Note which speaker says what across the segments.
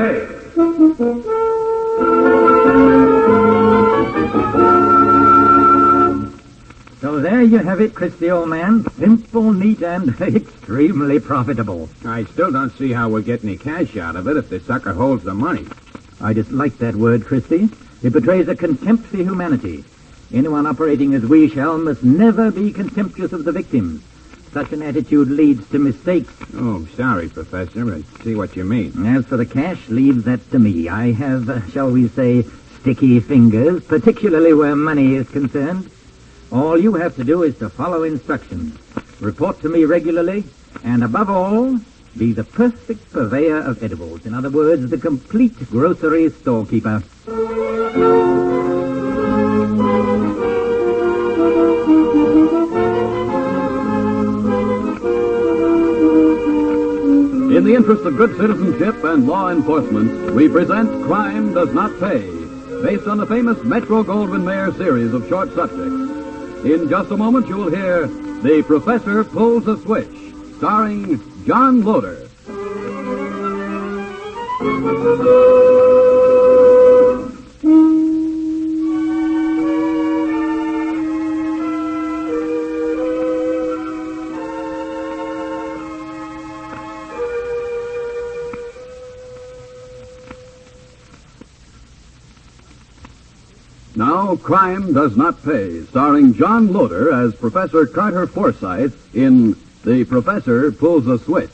Speaker 1: pay. So there you have it, Christie, old man. Simple, neat, and extremely profitable.
Speaker 2: I still don't see how we'll get any cash out of it if the sucker holds the money.
Speaker 1: I dislike that word, Christie. It betrays a contempt for humanity. Anyone operating as we shall must never be contemptuous of the victims. Such an attitude leads to mistakes.
Speaker 2: Oh, sorry, Professor. I see what you mean.
Speaker 1: As for the cash, leave that to me. I have, shall we say, sticky fingers, particularly where money is concerned. All you have to do is to follow instructions, report to me regularly, and above all, be the perfect purveyor of edibles. In other words, the complete grocery storekeeper.
Speaker 3: In the interest of good citizenship and law enforcement, we present Crime Does Not Pay, based on the famous Metro-Goldwyn-Mayer series of short subjects. In just a moment, you'll hear The Professor Pulls a Switch, starring John Loder. Now, Crime Does Not Pay, starring John Loder as Professor Carter Forsyth in The Professor Pulls a Switch.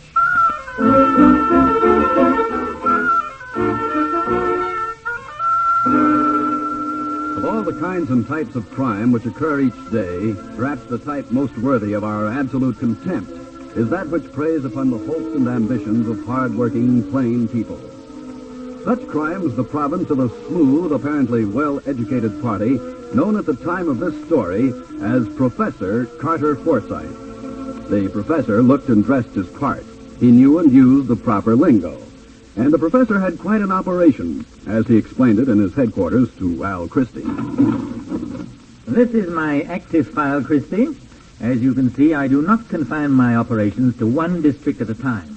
Speaker 3: Of all the kinds and types of crime which occur each day, perhaps the type most worthy of our absolute contempt is that which preys upon the hopes and ambitions of hard-working, plain people. Such crime is the province of a smooth, apparently well-educated party known at the time of this story as Professor Carter Forsyth. The professor looked and dressed his part. He knew and used the proper lingo. And the professor had quite an operation, as he explained it in his headquarters to Al Christie.
Speaker 1: This is my active file, Christie. As you can see, I do not confine my operations to one district at a time.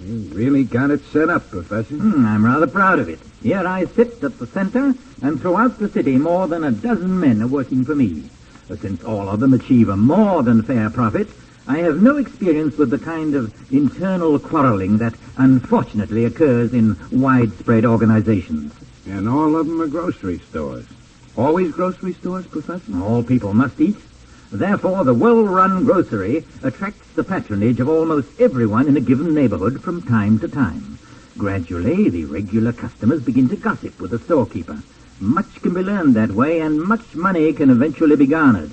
Speaker 2: You really got it set up, Professor.
Speaker 1: I'm rather proud of it. Here I sit at the center, and throughout the city more than a dozen men are working for me. Since all of them achieve a more than fair profit, I have no experience with the kind of internal quarreling that unfortunately occurs in widespread organizations.
Speaker 2: And all of them are grocery stores. Always grocery stores, Professor?
Speaker 1: All people must eat. Therefore, the well-run grocery attracts the patronage of almost everyone in a given neighborhood from time to time. Gradually, the regular customers begin to gossip with the storekeeper. Much can be learned that way, and much money can eventually be garnered.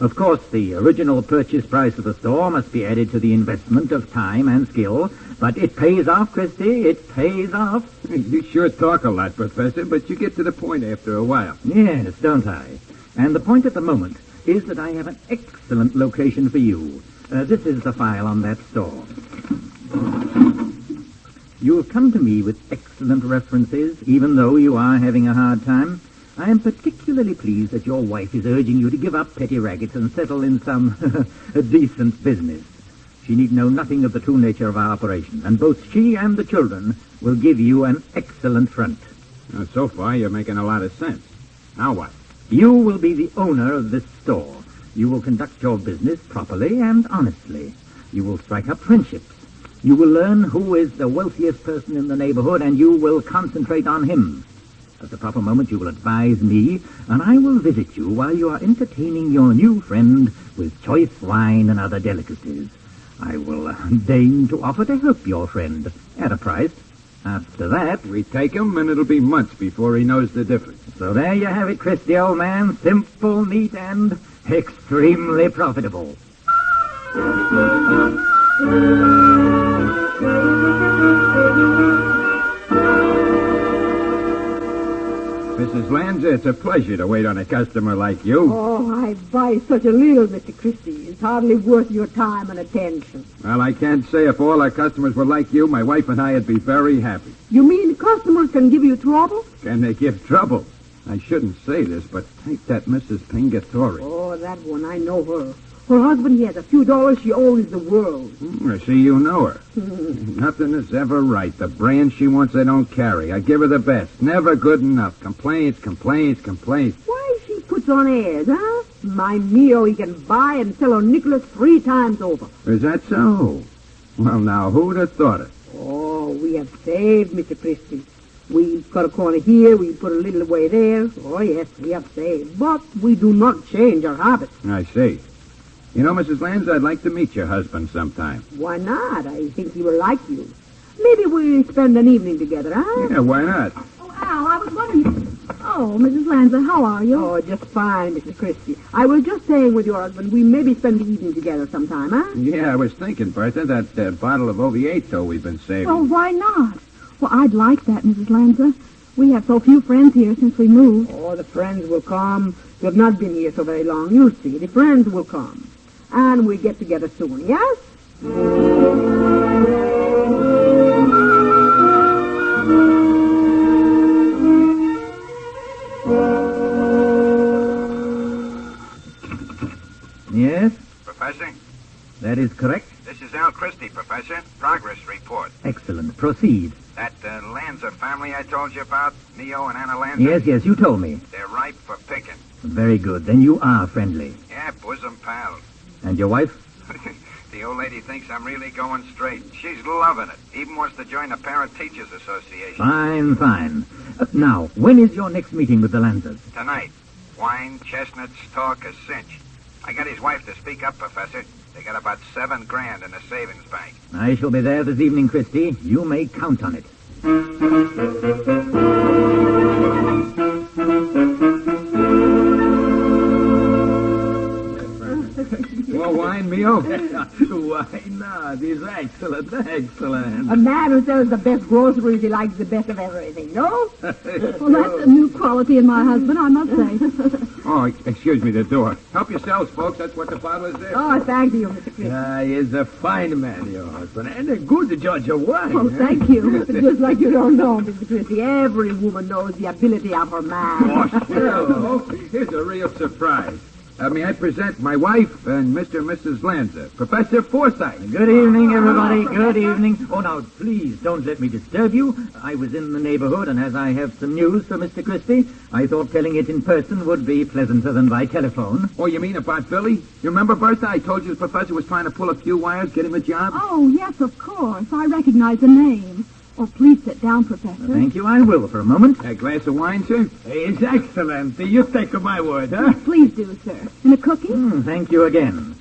Speaker 1: Of course, the original purchase price of the store must be added to the investment of time and skill, but it pays off, Christie, it pays off.
Speaker 2: You sure talk a lot, Professor, but you get to the point after a while.
Speaker 1: Yes, don't I? And the point at the moment is that I have an excellent location for you. This is the file on that store. You have come to me with excellent references, even though you are having a hard time. I am particularly pleased that your wife is urging you to give up petty rackets and settle in some decent business. She need know nothing of the true nature of our operation, and both she and the children will give you an excellent front.
Speaker 2: Now, so far, you're making a lot of sense. Now what?
Speaker 1: You will be the owner of this store. You will conduct your business properly and honestly. You will strike up friendships. You will learn who is the wealthiest person in the neighborhood, and you will concentrate on him. At the proper moment, you will advise me, and I will visit you while you are entertaining your new friend with choice wine and other delicacies. I will deign to offer to help your friend at a price. After that,
Speaker 2: we take him, and it'll be months before he knows the difference.
Speaker 1: So there you have it, Christie, old man. Simple, neat, and extremely profitable.
Speaker 2: Mrs. Lanza, it's a pleasure to wait on a customer like you.
Speaker 4: Oh, I buy such a little, Mr. Christie. It's hardly worth your time and attention.
Speaker 2: Well, I can't say if all our customers were like you, my wife and I would be very happy.
Speaker 4: You mean customers can give you trouble?
Speaker 2: Can they give trouble? I shouldn't say this, but take that Mrs. Pingatore.
Speaker 4: Oh, that one, I know her. Her husband, he has a few dollars. She owes the world.
Speaker 2: I see you know her. Nothing is ever right. The brand she wants, I don't carry. I give her the best. Never good enough. Complaints.
Speaker 4: Why she puts on airs, huh? My Mio, he can buy and sell her Nicholas 3 times over.
Speaker 2: Is that so? Well, now, who'd have thought it?
Speaker 4: Oh, we have saved, Mr. Christie. We cut a corner here, we put a little away there. Oh, yes, we have saved. But we do not change our habits.
Speaker 2: I see. You know, Mrs. Lanza, I'd like to meet your husband sometime.
Speaker 4: Why not? I think he will like you. Maybe we spend an evening together, huh?
Speaker 2: Yeah, why not?
Speaker 5: Oh, Al, I was wondering... Oh, Mrs. Lanza, how are you?
Speaker 4: Oh, just fine, Mrs. Christie. I was just saying with your husband, we maybe spend the evening together sometime, huh?
Speaker 2: Yeah, I was thinking, Bertha, that bottle of Oviedo we've been saving.
Speaker 5: Oh, why not? Well, I'd like that, Mrs. Lanza. We have so few friends here since we moved.
Speaker 4: Oh, the friends will come. We have not been here so very long. You'll see. The friends will come. And we'll get together soon, yes?
Speaker 1: Yes,
Speaker 6: Professor,
Speaker 1: that is correct.
Speaker 6: this is Al Christie, Professor. Progress report.
Speaker 1: Excellent. Proceed.
Speaker 6: That Lanza family I told you about, Mio and Anna Lanza,
Speaker 1: Yes, you told me.
Speaker 6: they're ripe for picking.
Speaker 1: Very good. Then you are friendly.
Speaker 6: Yeah, bosom pals.
Speaker 1: And your wife?
Speaker 6: The old lady thinks I'm really going straight. She's loving it. Even wants to join the Parent Teachers Association.
Speaker 1: Fine. Now, when is your next meeting with the Lanzas?
Speaker 6: Tonight, wine, chestnuts, talk, a cinch. I got his wife to speak up, Professor. They got about $7,000 in the savings bank.
Speaker 1: I shall be there this evening, Christie. You may count on it.
Speaker 2: More wine, Mio?
Speaker 1: Why not? It's excellent.
Speaker 4: A man who sells the best groceries, he likes the best of everything, no?
Speaker 5: Well, that's a new quality in my husband, I must say.
Speaker 2: Oh, excuse me, the door. Help yourselves, folks. That's what the bottle is there.
Speaker 4: Oh, thank you, Mr. Christie.
Speaker 1: He is a fine man, your husband, and a good judge of wine.
Speaker 4: Oh, thank you. Just like you don't know, Mr. Christie. Every woman knows the ability of her man.
Speaker 2: Well, here's a real surprise. May I present my wife and Mr. and Mrs. Lanza, Professor Forsyth.
Speaker 1: Good evening, everybody. Good evening. Oh, now, please don't let me disturb you. I was in the neighborhood, and as I have some news for Mr. Christie, I thought telling it in person would be pleasanter than by telephone.
Speaker 2: Oh, you mean about Billy? You remember, Bertha? I told you the professor was trying to pull a few wires, get him a job?
Speaker 5: Oh, yes, of course. I recognize the name. Oh, please sit down, Professor.
Speaker 1: Thank you, I will for a moment.
Speaker 2: A glass of wine, sir?
Speaker 1: It's excellent. You take my word, huh?
Speaker 5: Please do, sir. And a cookie?
Speaker 1: Thank you again.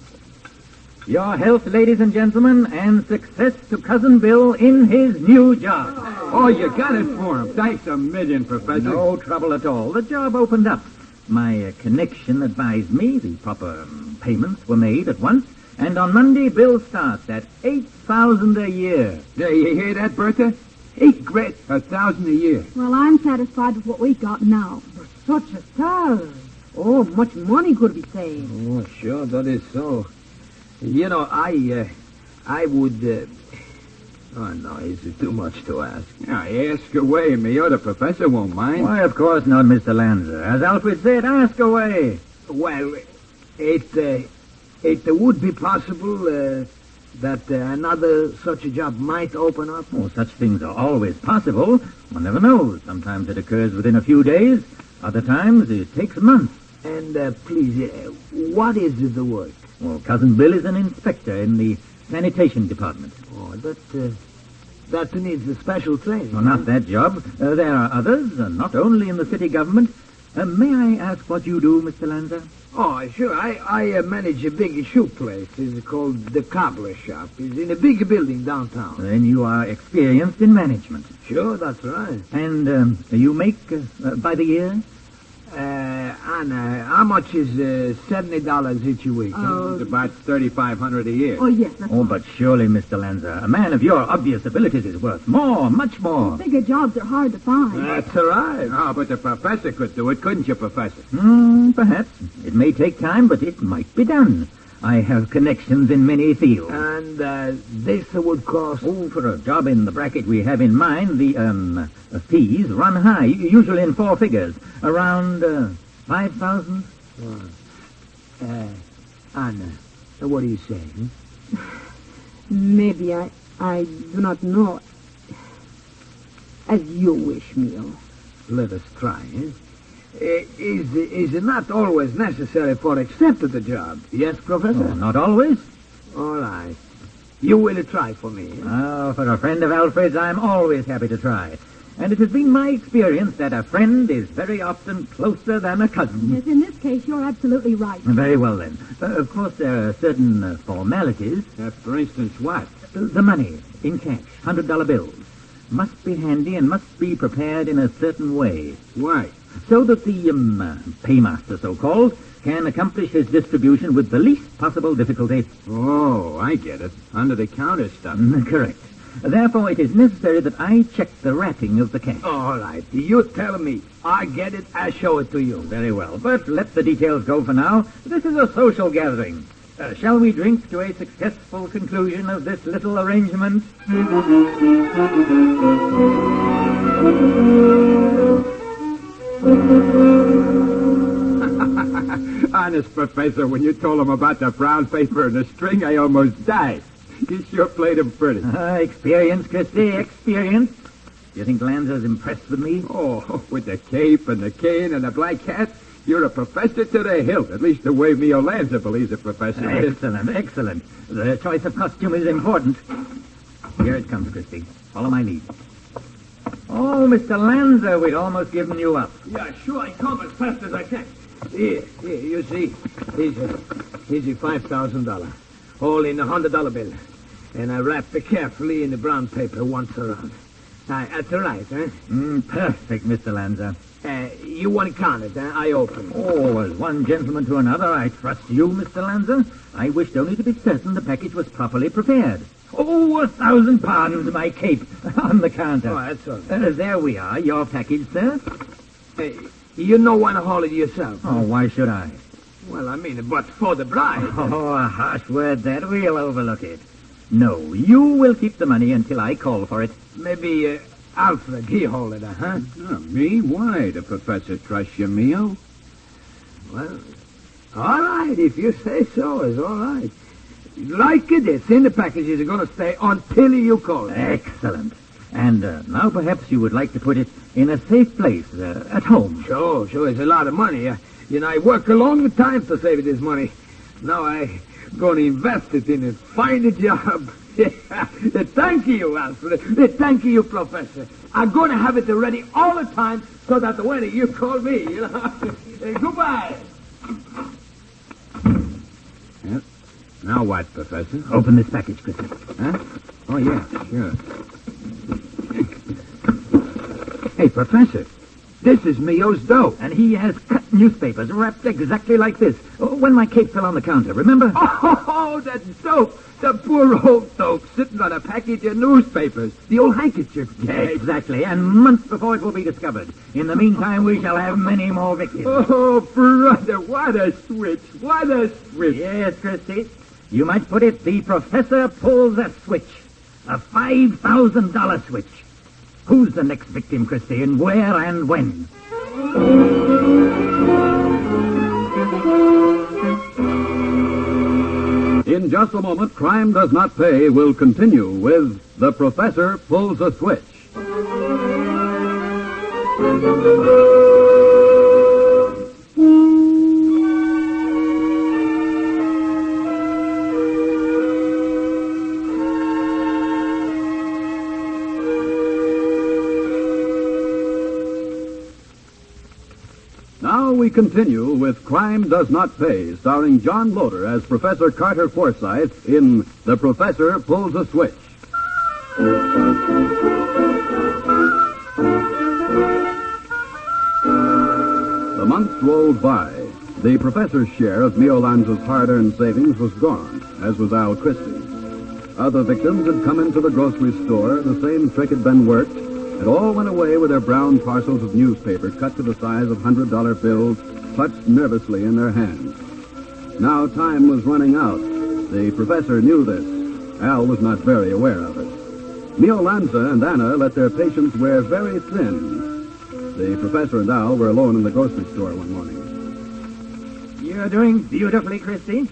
Speaker 1: Your health, ladies and gentlemen, and success to Cousin Bill in his new job.
Speaker 2: Oh, you got it for him. Thanks a million, Professor.
Speaker 1: No trouble at all. The job opened up. My connection advised me the proper payments were made at once, and on Monday, Bill starts at $8,000 a year.
Speaker 2: Yeah, you hear that, Bertha? $8,000, $1,000 a year.
Speaker 5: Well, I'm satisfied with what we've got now.
Speaker 4: Such a salary. Oh, much money could be saved.
Speaker 7: Oh, sure, that is so. You know, I would... Oh, no, is it too much to ask?
Speaker 2: Yeah, ask away, Mio. The professor won't mind.
Speaker 1: Why, of course not, Mr. Lanza. As Alfred said, ask away.
Speaker 7: Well, it would be possible that another such a job might open up.
Speaker 1: Oh, such things are always possible. One never knows. Sometimes it occurs within a few days. Other times it takes months.
Speaker 7: And, please, what is the work?
Speaker 1: Well, Cousin Bill is an inspector in the sanitation department.
Speaker 7: Oh, that needs a special training.
Speaker 1: No, not that job. There are others, not only in the city government. May I ask what you do, Mr. Lanza?
Speaker 7: Oh, sure. I manage a big shoe place. It's called the Cobbler Shop. It's in a big building downtown.
Speaker 1: Then you are experienced in management.
Speaker 7: Sure, that's right.
Speaker 1: And you make by the year?
Speaker 7: Anna, how much is $70 each week?
Speaker 2: It's about $3,500 a year.
Speaker 4: Oh, yes, that's
Speaker 1: Oh, but surely, Mr. Lanza, a man of your obvious abilities is worth more, much more.
Speaker 5: Bigger jobs are hard to find.
Speaker 7: That's right.
Speaker 2: Oh, but the professor could do it, couldn't you, Professor?
Speaker 1: Perhaps. It may take time, but it might be done. I have connections in many fields.
Speaker 7: And this would cost...
Speaker 1: Oh, for a job in the bracket we have in mind, the fees run high, usually in 4 figures. Around 5,000.
Speaker 7: Anna, What do you say?
Speaker 4: Maybe I do not know. As you wish, Mio.
Speaker 7: Let us try, eh? Is it not always necessary for accept the job? Yes, Professor?
Speaker 1: Oh, not always.
Speaker 7: All right. You will try for me. Eh?
Speaker 1: Oh, for a friend of Alfred's, I'm always happy to try. And it has been my experience that a friend is very often closer than a cousin.
Speaker 5: Yes, in this case, you're absolutely right.
Speaker 1: Very well, then. Of course, there are certain formalities.
Speaker 2: For instance, what?
Speaker 1: The money, in cash, $100 bills, must be handy and must be prepared in a certain way.
Speaker 2: Why?
Speaker 1: So that the paymaster, so-called, can accomplish his distribution with the least possible difficulty.
Speaker 2: Oh, I get it. Under-the-counter stuff.
Speaker 1: Correct. Therefore, it is necessary that I check the wrapping of the cash.
Speaker 7: All right. You tell me. I get it. I show it to you.
Speaker 1: Very well, but let the details go for now. This is a social gathering. Shall we drink to a successful conclusion of this little arrangement?
Speaker 2: Honest, Professor, when you told him about the brown paper and the string, I almost died. You sure played him pretty.
Speaker 1: Experience, Christy, experience. Do you think Lanza's impressed with me?
Speaker 2: Oh, with the cape and the cane and the black hat, you're a professor to the hilt. At least the way Mio Lanza believes a professor is.
Speaker 1: Excellent, excellent. The choice of costume is important. Here it comes, Christy. Follow my lead. Oh, Mr. Lanza, we'd almost given you up.
Speaker 7: Yeah, sure. I come as fast as I can. Here, you see. Here's a $5,000. All in a $100 bill. And I wrapped it carefully in the brown paper once around. That's all right, huh?
Speaker 1: Perfect, Mr. Lanza.
Speaker 7: You want to count it, huh? I open.
Speaker 1: Oh, as one gentleman to another, I trust you, Mr. Lanza. I wished only to be certain the package was properly prepared. Oh, 1,000 pardons, my cape, on the counter.
Speaker 7: Oh, that's all right.
Speaker 1: There we are, your package, sir.
Speaker 7: You don't want to haul it yourself.
Speaker 1: Oh, why should I?
Speaker 7: Well, I mean, but for the bride.
Speaker 1: Oh, a harsh word that. We'll overlook it. No, you will keep the money until I call for it.
Speaker 7: Maybe Alfred, he hold it, huh?
Speaker 2: Me? Why? The professor trusts you, Mio.
Speaker 7: Well, all right, if you say so, it's all right. Like it is, in the packages are going to stay until you call it.
Speaker 1: Excellent. And now perhaps you would like to put it in a safe place, at home.
Speaker 7: Sure, it's a lot of money. I work a long time to save this money. Now I going to invest it in a fine job. Thank you, Alfred. Thank you, Professor. I'm going to have it ready all the time so that when you call me, goodbye.
Speaker 2: Yep. Now what, Professor?
Speaker 1: Open this package, Christy.
Speaker 2: Huh? Oh, yeah, sure.
Speaker 7: Hey, Professor, this is Mio's dough.
Speaker 1: And he has cut newspapers wrapped exactly like this. When my cape fell on the counter, remember?
Speaker 7: Oh, that dope. The poor old dope sitting on a package of newspapers. The old handkerchief.
Speaker 1: Exactly, and months before it will be discovered. In the meantime, we shall have many more victims.
Speaker 7: Oh, brother, what a switch. What a switch.
Speaker 1: Yes, Christy. You might put it, the professor pulls a switch. A $5,000 switch. Who's the next victim, Christy, and where and when?
Speaker 3: In just a moment, Crime Does Not Pay will continue with The Professor Pulls a Switch. Now we continue with Crime Does Not Pay, starring John Loder as Professor Carter Forsyth in The Professor Pulls a Switch. The months rolled by. The professor's share of Mio Lanza's hard-earned savings was gone, as was Al Christie's. Other victims had come into the grocery store, the same trick had been worked, and all went away with their brown parcels of newspaper cut to the size of $100 bills, clutched nervously in their hands. Now time was running out. The professor knew this. Al was not very aware of it. Mio Lanza and Anna let their patience wear very thin. The professor and Al were alone in the grocery store one morning.
Speaker 1: You're doing beautifully, Christy.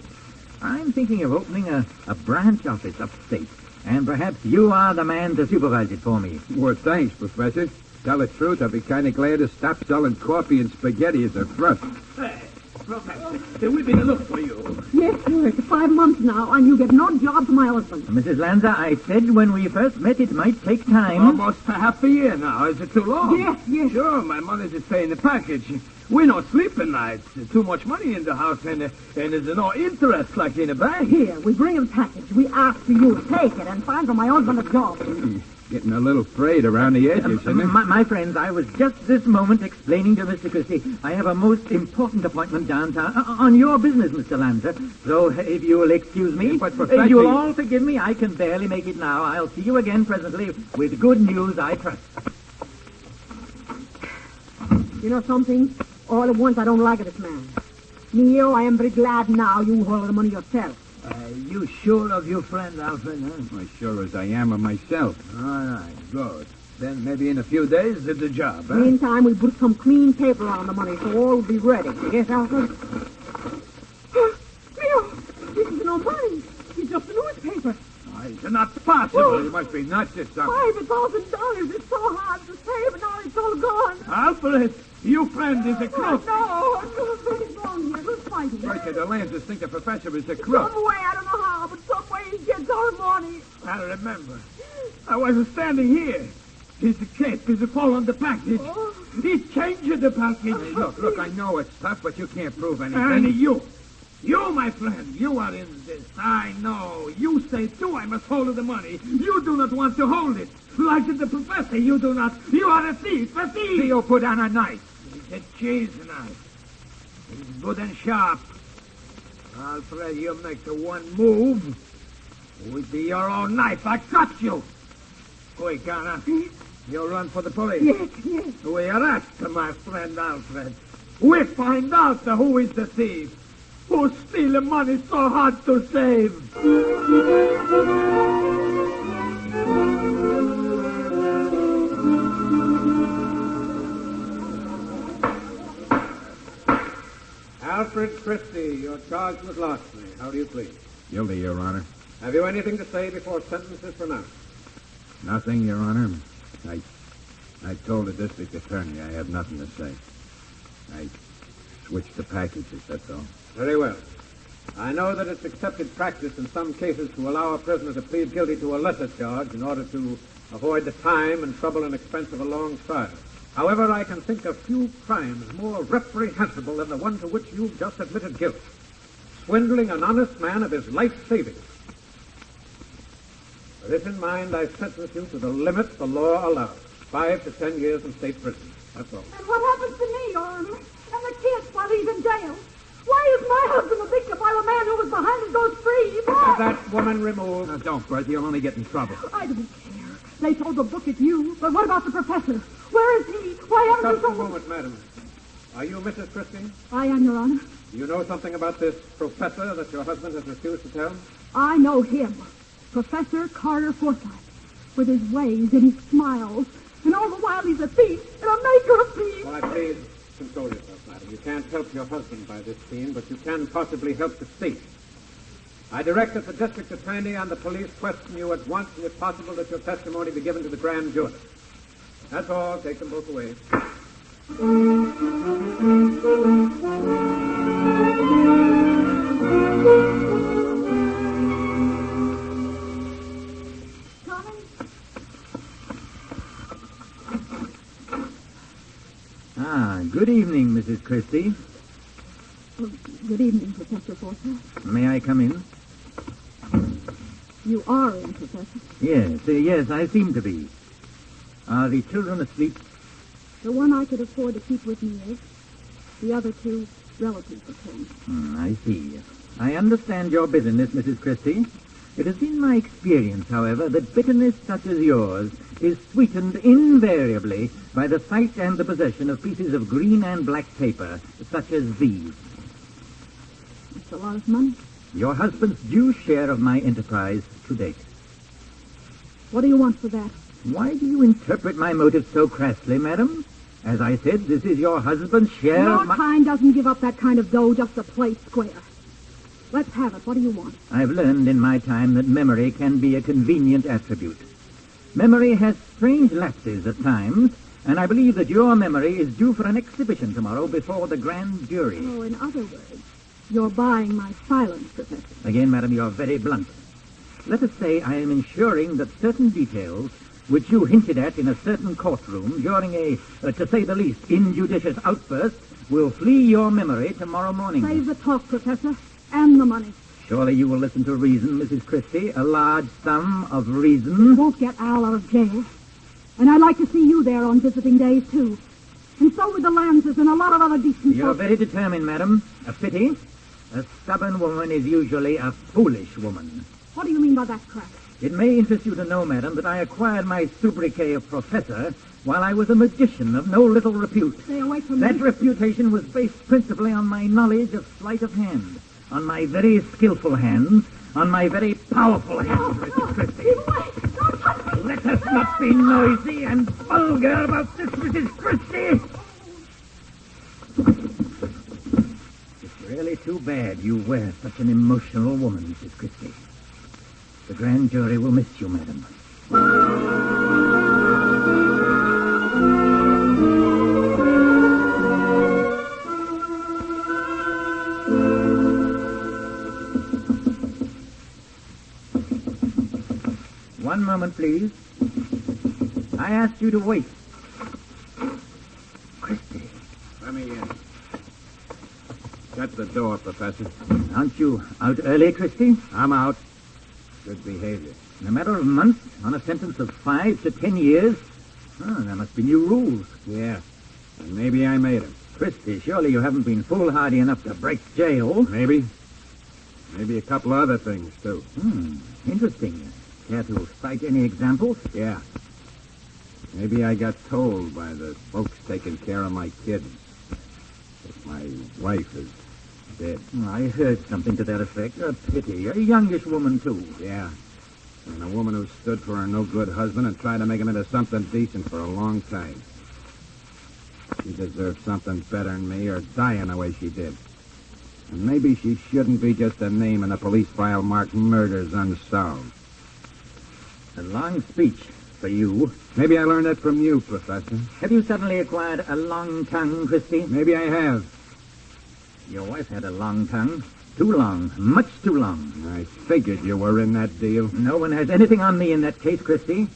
Speaker 1: I'm thinking of opening a branch office upstate, and perhaps you are the man to supervise it for me.
Speaker 2: Well, thanks, Professor. Tell the truth, I'd be kind of glad to stop selling coffee and spaghetti as a thrust.
Speaker 7: Hey, Professor, we've been looking for you.
Speaker 4: Yes, sir. It's 5 months now, and you give no job to my husband.
Speaker 1: Mrs. Lanza, I said when we first met it might take time.
Speaker 7: Almost for half a year now. Is it too long?
Speaker 4: Yes.
Speaker 7: Sure, my mother's just paying the package. We don't sleep at night. There's too much money in the house, and there's no interest like in a bank.
Speaker 4: Here, we bring him package. We ask for you to take it and find for my husband a job.
Speaker 2: Getting a little frayed around the edges, isn't it?
Speaker 1: My friends, I was just this moment explaining to Mr. Christie I have a most important appointment downtown on your business, Mr. Lanza. So if you will excuse me,
Speaker 2: But, Professor,
Speaker 1: you'll all forgive me. I can barely make it now. I'll see you again presently with good news, I trust.
Speaker 4: You know something? All at once, I don't like this man. Neil, I am very glad now you hold the money yourself.
Speaker 7: You sure of your friend, Alfred, huh?
Speaker 2: As sure as I am of myself.
Speaker 7: All right, good. Then maybe in a few days it's a job, huh?
Speaker 4: Meantime, we put some clean paper on the money, so all will be ready. Yes, Alfred? Neil, this is no money. It's just a newspaper.
Speaker 7: It's not possible.
Speaker 2: You must be nuts or something.
Speaker 4: $5,000. It's so hard to save, and now it's all gone.
Speaker 7: Alfred, your friend is a crook.
Speaker 4: No, something's wrong here. Who's fighting?
Speaker 2: Bertha, the Lancers think the professor is a crook.
Speaker 4: Some way, I don't know how, but some way he gets our money.
Speaker 7: I remember. I was standing here. His cape is fall on the package. He changed the package.
Speaker 2: Hey, look, I know it's tough, but you can't prove anything.
Speaker 7: And you, my friend, you are in this. I know. You say, too, I must hold the money. You do not want to hold it. Like the professor, you do not. You are a thief, a thief.
Speaker 2: Theo, put on a knife.
Speaker 7: It's a cheese knife. It's good and sharp. Alfred, you make the one move. With your own knife, I cut you. Quick, Anna. You run for the police.
Speaker 4: Yes.
Speaker 7: We arrest my friend Alfred. We find out who is the thief. Who steal the money so hard to save.
Speaker 8: Alfred Christie, you're charged with larceny. How do you plead?
Speaker 2: Guilty, Your Honor.
Speaker 8: Have you anything to say before sentence is pronounced?
Speaker 2: Nothing, Your Honor. I told the district attorney I have nothing to say. I switched the packages, that's all.
Speaker 8: Very well. I know that it's accepted practice in some cases to allow a prisoner to plead guilty to a lesser charge in order to avoid the time and trouble and expense of a long trial. However, I can think of few crimes more reprehensible than the one to which you've just admitted guilt. Swindling an honest man of his life savings. With this in mind, I sentence you to the limit the law allows. 5 to 10 years in state prison. That's all.
Speaker 5: And what happens to me, Your Honor? And the kids while he's in jail? Why is my husband a victim while a man who was behind it goes free?
Speaker 8: Have that woman removed.
Speaker 2: Now, don't, Bertha. You'll only get in trouble.
Speaker 5: I don't care. They told the book at you. But what about the professor? Where is he? Why haven't you
Speaker 8: Just a
Speaker 5: told me?
Speaker 8: moment, madam. Are you Mrs. Christie?
Speaker 5: I am, Your Honor.
Speaker 8: Do you know something about this professor that your husband has refused to tell?
Speaker 5: I know him. Professor Carter Forsyth. With his ways and his smiles. And all the while he's a thief and a maker of thieves.
Speaker 8: Well, I please console yourself, madam. You can't help your husband by this scene, but you can possibly help the state. I direct that the district attorney and the police question you at once, and if possible, that your testimony be given to the grand jury. That's all. Take them both away.
Speaker 1: Good evening, Mrs. Christie.
Speaker 5: Well, good evening, Professor Forsyth.
Speaker 1: May I come in?
Speaker 5: You are in, Professor.
Speaker 1: Yes, I seem to be. Are the children asleep?
Speaker 5: The one I could afford to keep with me is. The other two relatives of him.
Speaker 1: I see. I understand your bitterness, Mrs. Christie. It has been my experience, however, that bitterness such as yours is sweetened invariably by the sight and the possession of pieces of green and black paper, such as these.
Speaker 5: It's a lot of money.
Speaker 1: Your husband's due share of my enterprise to date.
Speaker 5: What do you want for that?
Speaker 1: Why do you interpret my motives so crassly, madam? As I said, this is your husband's share
Speaker 5: Your
Speaker 1: of my...
Speaker 5: kind doesn't give up that kind of dough just to play square. Let's have it. What do you want?
Speaker 1: I've learned in my time that memory can be a convenient attribute. Memory has strange lapses at times, and I believe that your memory is due for an exhibition tomorrow before the grand jury.
Speaker 5: Oh, in other words, you're buying my silence, Professor.
Speaker 1: Again, madam, you're very blunt. Let us say I am ensuring that certain details which you hinted at in a certain courtroom during a, to say the least, injudicious outburst will flee your memory tomorrow morning.
Speaker 5: Save the talk, Professor, and the money.
Speaker 1: Surely you will listen to reason, Mrs. Christie, a large sum of
Speaker 5: You
Speaker 1: reason.
Speaker 5: won't get Al out of jail. And I'd like to see you there on visiting days, too. And so would the Lances and a lot of other decent
Speaker 1: You're
Speaker 5: folks.
Speaker 1: very determined, madam. A pity. A stubborn woman is usually a foolish woman.
Speaker 5: What do you mean by that crap?
Speaker 1: It may interest you to know, madam, that I acquired my sobriquet of professor while I was a magician of no little repute.
Speaker 5: Stay away from
Speaker 1: That
Speaker 5: me.
Speaker 1: reputation was based principally on my knowledge of sleight of hand, on my very skillful hands, on my very powerful hands, Mrs. Christie.
Speaker 5: Don't touch me!
Speaker 1: Let us not be noisy and vulgar about this, Mrs. Christie. It's really too bad you were such an emotional woman, Mrs. Christie. The grand jury will miss you, madam. One moment, please. I asked you to wait. Christie,
Speaker 2: Let me in. Shut the door, Professor.
Speaker 1: aren't you out early, Christie?
Speaker 2: I'm out. Good behavior.
Speaker 1: In a matter of months, on a sentence of 5 to 10 years? Oh, there must be new rules.
Speaker 2: Yeah. And maybe I made him.
Speaker 1: Christie, surely you haven't been foolhardy enough to break jail.
Speaker 2: Maybe. Maybe a couple other things, too.
Speaker 1: Interesting. Care to cite any examples?
Speaker 2: Yeah. Maybe I got told by the folks taking care of my kids that my wife is dead.
Speaker 1: I heard something to that effect. A pity. A youngish woman, too.
Speaker 2: Yeah. And a woman who stood for her no-good husband and tried to make him into something decent for a long time. She deserved something better than me or dying the way she did. And maybe she shouldn't be just a name in a police file marked murders unsolved.
Speaker 1: A long speech for you.
Speaker 2: Maybe I learned that from you, Professor.
Speaker 1: Have you suddenly acquired a long tongue, Christie?
Speaker 2: Maybe I have.
Speaker 1: Your wife had a long tongue. Too long. Much too long.
Speaker 2: I figured you were in that deal.
Speaker 1: No one has anything on me in that case, Christie.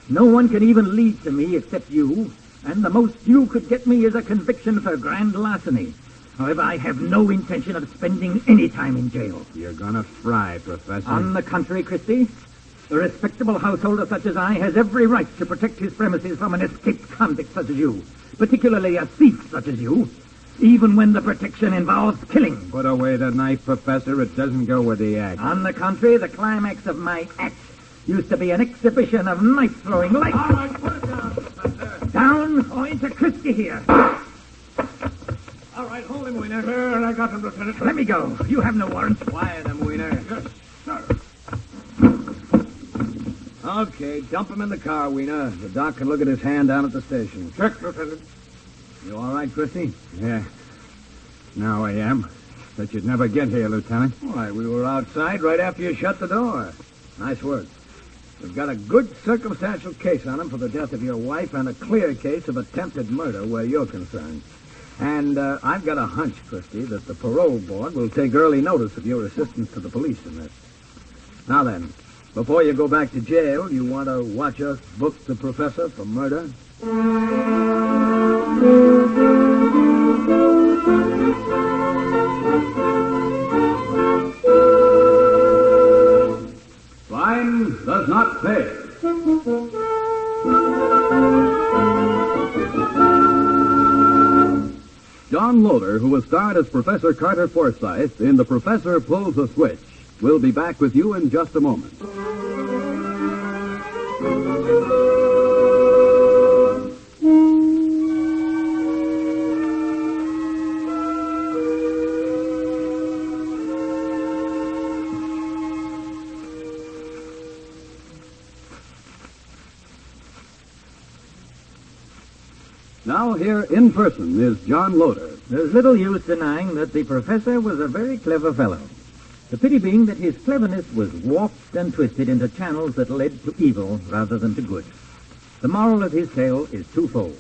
Speaker 1: No one can even lead to me except you. And the most you could get me is a conviction for grand larceny. However, I have no intention of spending any time in jail.
Speaker 2: You're gonna fry, Professor.
Speaker 1: On the contrary, Christie, a respectable householder such as I has every right to protect his premises from an escaped convict such as you, particularly a thief such as you, even when the protection involves killing.
Speaker 2: Put away the knife, Professor. It doesn't go with the act.
Speaker 1: On the contrary, the climax of my act used to be an exhibition of knife-throwing like...
Speaker 8: All right, put it down, Professor.
Speaker 1: Down or into Christie here.
Speaker 8: All right, hold him, Wiener. There, I got him, Lieutenant.
Speaker 1: Let me go. You have no warrant.
Speaker 2: Quiet him, Wiener.
Speaker 8: Yes, sir.
Speaker 7: Okay, dump him in the car, Wiener. The doc can look at his hand down at the station.
Speaker 8: Check, Lieutenant.
Speaker 7: You all right, Christie?
Speaker 2: Yeah. Now I am. But you'd never get here, Lieutenant.
Speaker 7: Why, we were outside right after you shut the door. Nice work. We've got a good circumstantial case on him for the death of your wife and a clear case of attempted murder where you're concerned. And I've got a hunch, Christie, that the parole board will take early notice of your assistance to the police in this. Now then, before you go back to jail, you want to watch us book the professor for murder?
Speaker 3: Fine does not pay. John Loder, who was starred as Professor Carter Forsyth in The Professor Pulls a Switch, will be back with you in just a moment. Now here in person is John Loder.
Speaker 1: There's little use denying that the professor was a very clever fellow. The pity being that his cleverness was warped and twisted into channels that led to evil rather than to good. The moral of his tale is twofold.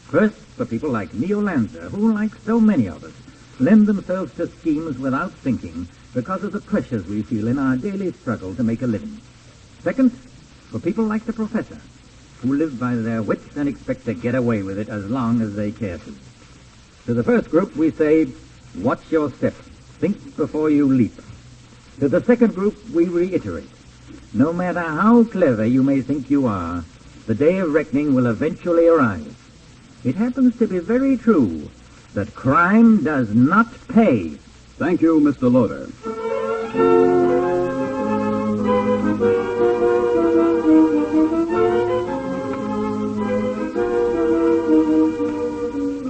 Speaker 1: First, for people like Neo Lanza, who, like so many of us, lend themselves to schemes without thinking because of the pressures we feel in our daily struggle to make a living. Second, for people like the professor, who live by their wits and expect to get away with it as long as they care to. To the first group, we say, watch your step. Think before you leap. To the second group, we reiterate, no matter how clever you may think you are, the day of reckoning will eventually arrive. It happens to be very true that crime does not pay.
Speaker 3: Thank you, Mr. Loder.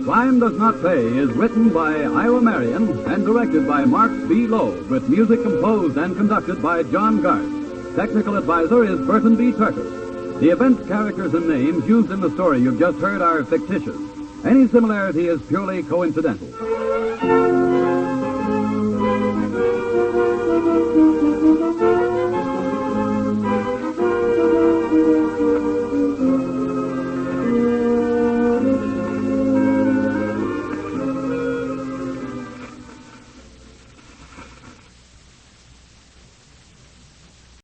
Speaker 3: Crime Does Not Pay is written by Ira Marion and directed by Mark B. Loeb, with music composed and conducted by John Garth. Technical advisor is Burton B. Turkus. The events, characters, and names used in the story you've just heard are fictitious. Any similarity is purely coincidental.